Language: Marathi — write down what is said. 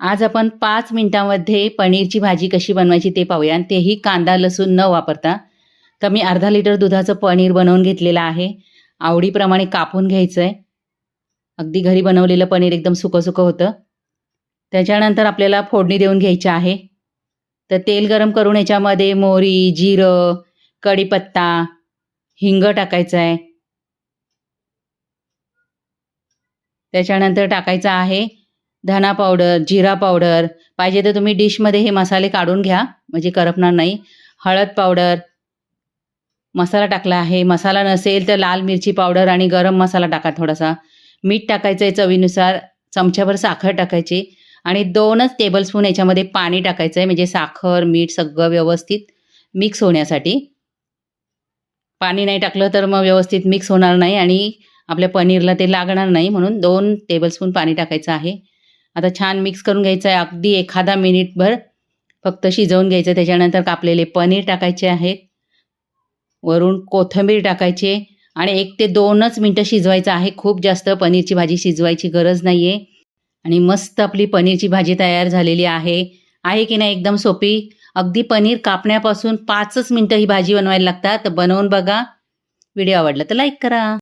आज आपण 5 मिनिटांमध्ये पनीरची भाजी कशी बनवायची ते पाहूया आणि तेही कांदा लसूण न वापरता. तर मी अर्धा लिटर दुधाचं पनीर बनवून घेतलेलं आहे. आवडीप्रमाणे कापून घ्यायचं आहे. अगदी घरी बनवलेलं पनीर एकदम सुकं सुकं होतं. त्याच्यानंतर आपल्याला फोडणी देऊन घ्यायची आहे. तर तेल गरम करून याच्यामध्ये मोहरी, जिरं, कढीपत्ता, हिंग टाकायचं आहे. त्याच्यानंतर टाकायचं आहे धना पावडर, जिरा पावडर. पाहिजे तर तुम्ही डिशमध्ये हे मसाले काढून घ्या, म्हणजे करपणार नाही. हळद पावडर, मसाला टाकला आहे. मसाला नसेल तर लाल मिरची पावडर आणि गरम मसाला टाका थोडासा. मीठ टाकायचं आहे चवीनुसार. चमच्याभर साखर टाकायची आणि 2च टेबलस्पून याच्यामध्ये पाणी टाकायचं आहे, म्हणजे साखर, मीठ सगळं व्यवस्थित मिक्स होण्यासाठी. पाणी नाही टाकलं तर मग व्यवस्थित मिक्स होणार नाही आणि आपल्या पनीरला ते लागणार नाही, म्हणून 2 टेबलस्पून पाणी टाकायचं आहे. आता छान मिक्स करून घ्यायचं आहे. अगदी एखादा मिनिटभर फक्त शिजवून घ्यायचं. त्याच्यानंतर कापलेले पनीर टाकायचे आहेत. वरून कोथिंबीर टाकायची आहे आणि 1 ते 2च मिनटं शिजवायचं आहे. खूप जास्त पनीरची भाजी शिजवायची गरज नाही आहे. आणि मस्त आपली पनीरची भाजी तयार झालेली आहे. आहे की नाही एकदम सोपी. अगदी पनीर कापण्यापासून 5च मिनटं ही भाजी बनवायला लागतात. तर बनवून बघा. व्हिडिओ आवडला तर लाईक करा.